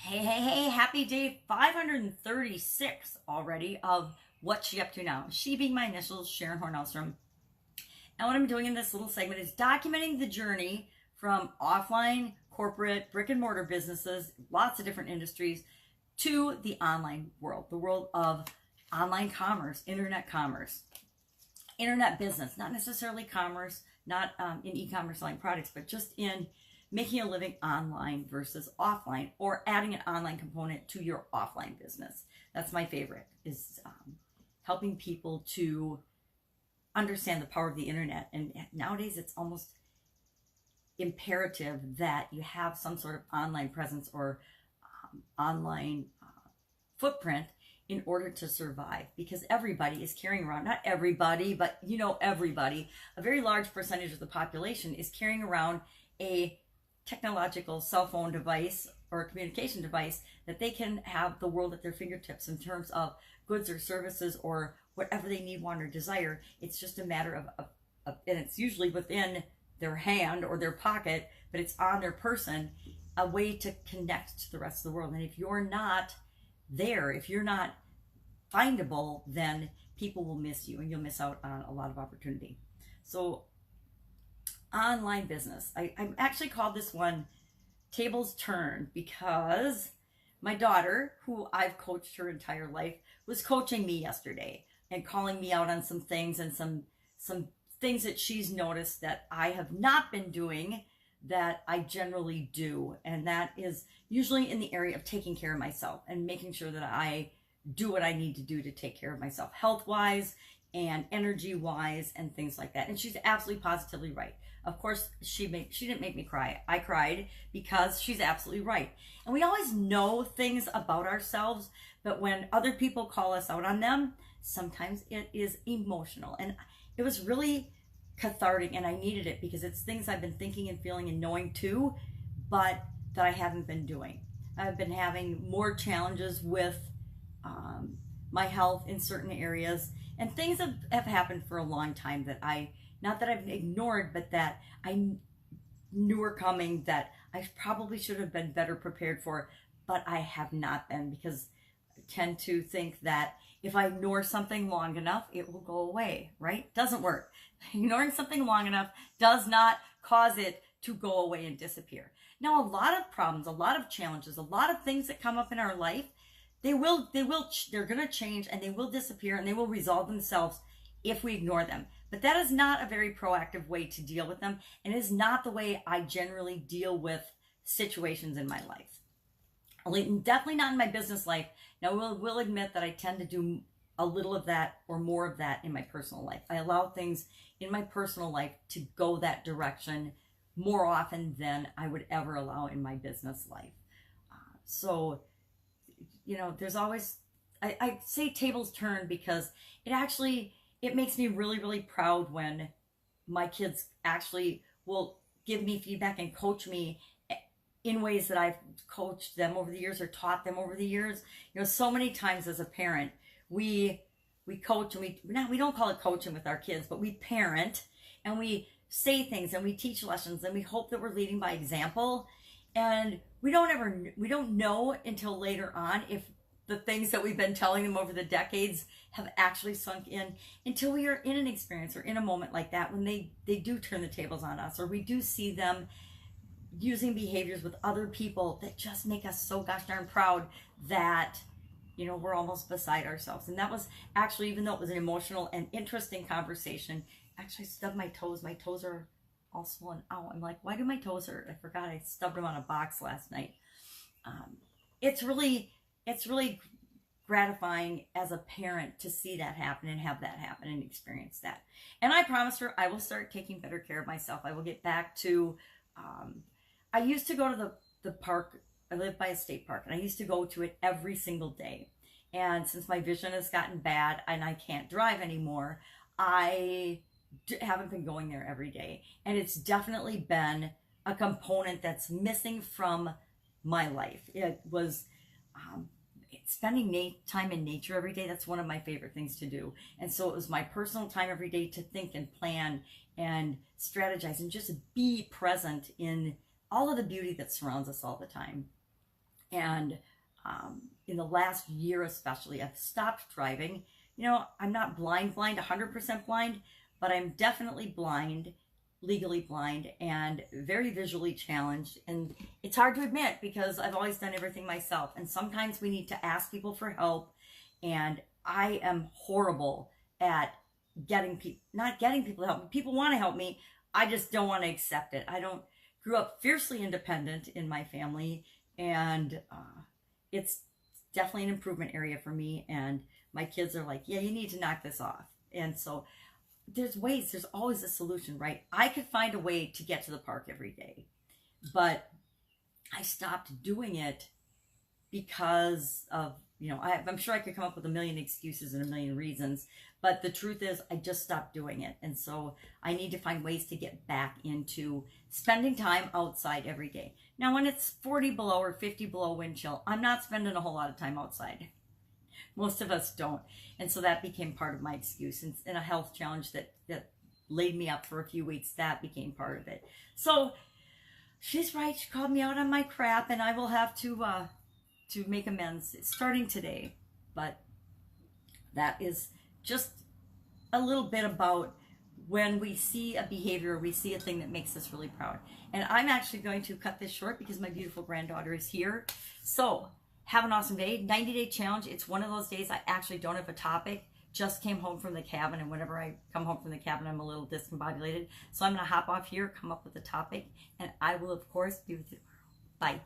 Hey, happy day 536 already of What's She Up To Now. She being my initials, Sharon Horne-Ellstrom. And what I'm doing in this little segment is documenting the journey from offline, corporate, brick and mortar businesses, lots of different industries, to the online world, the world of online commerce, internet business, not necessarily commerce, not in e-commerce selling products, but just in making a living online versus offline, or adding an online component to your offline business. That's my favorite, is helping people to understand the power of the internet. And nowadays it's almost imperative that you have some sort of online presence or online footprint in order to survive, because everybody is carrying around, not everybody, but everybody, a very large percentage of the population is carrying around a technological cell phone device or a communication device that they can have the world at their fingertips in terms of goods or services or whatever they need, want, or desire. It's just a matter of and it's usually within their hand or their pocket, but it's on their person, a way to connect to the rest of the world. And if you're not there, if you're not findable, then people will miss you and you'll miss out on a lot of opportunity. So online business, I actually called this one Tables Turn, because my daughter, who I've coached her entire life, was coaching me yesterday and calling me out on some things and some things that she's noticed that I have not been doing that I generally do. And that is usually in the area of taking care of myself and making sure that I do what I need to do to take care of myself, health-wise and energy-wise and things like that. And she's absolutely positively right. Of course, she didn't make me cry. I cried because she's absolutely right. And we always know things about ourselves, but when other people call us out on them, sometimes it is emotional. And it was really cathartic, and I needed it because it's things I've been thinking and feeling and knowing too, but that I haven't been doing. I've been having more challenges with my health in certain areas, and things have happened for a long time that not that I've ignored, but that I knew were coming, that I probably should have been better prepared for, but I have not been, because I tend to think that if I ignore something long enough, it will go away, right? Doesn't work. Ignoring something long enough does not cause it to go away and disappear. Now, a lot of problems, a lot of challenges, a lot of things that come up in our life, they're going to change, and they will disappear, and they will resolve themselves if we ignore them. But that is not a very proactive way to deal with them, and is not the way I generally deal with situations in my life. Definitely not in my business life. Now, we'll admit that I tend to do a little of that or more of that in my personal life. I allow things in my personal life to go that direction more often than I would ever allow in my business life. There's always, I say tables turn because it makes me really, really proud when my kids actually will give me feedback and coach me in ways that I've coached them over the years or taught them over the years. So many times as a parent, we coach, and we don't call it coaching with our kids, but we parent and we say things and we teach lessons and we hope that we're leading by example. And we don't know until later on if the things that we've been telling them over the decades have actually sunk in, until we are in an experience or in a moment like that when they do turn the tables on us, or we do see them using behaviors with other people that just make us so gosh darn proud that we're almost beside ourselves. And that was actually, even though it was an emotional and interesting conversation, actually stubbed my toes. My toes are all swollen out. I'm like, why do my toes hurt? I forgot I stubbed them on a box last night. It's really gratifying as a parent to see that happen and have that happen and experience that. And I promise her I will start taking better care of myself. I will get back to, I used to go to the park. I live by a state park, and I used to go to it every single day. And since my vision has gotten bad and I can't drive anymore, I haven't been going there every day. And it's definitely been a component that's missing from my life. It was spending time in nature every day. That's one of my favorite things to do. And so it was my personal time every day to think and plan and strategize and just be present in all of the beauty that surrounds us all the time. And in the last year especially, I've stopped driving. You know, I'm not blind, 100% blind, but I'm definitely blind, legally blind, and very visually challenged. And it's hard to admit because I've always done everything myself. And sometimes we need to ask people for help. And I am horrible at not getting people to help me. People want to help me. I just don't want to accept it. I don't grew up fiercely independent in my family, and it's definitely an improvement area for me. And my kids are like, yeah, you need to knock this off. And so there's ways, there's always a solution, right? I could find a way to get to the park every day, but I stopped doing it because of, you know, I'm sure I could come up with a million excuses and a million reasons, but the truth is I just stopped doing it. And so I need to find ways to get back into spending time outside every day. Now, when it's 40 below or 50 below wind chill, I'm not spending a whole lot of time outside. Most of us don't. And so that became part of my excuse. And a health challenge that laid me up for a few weeks, that became part of it. So she's right. She called me out on my crap, and I will have to make amends starting today. But that is just a little bit about when we see a behavior, we see a thing that makes us really proud. And I'm actually going to cut this short because my beautiful granddaughter is here. So have an awesome day. 90-day challenge. It's one of those days I actually don't have a topic. Just came home from the cabin, and whenever I come home from the cabin, I'm a little discombobulated. So I'm going to hop off here, come up with a topic, and I will, of course, be with you tomorrow. Bye.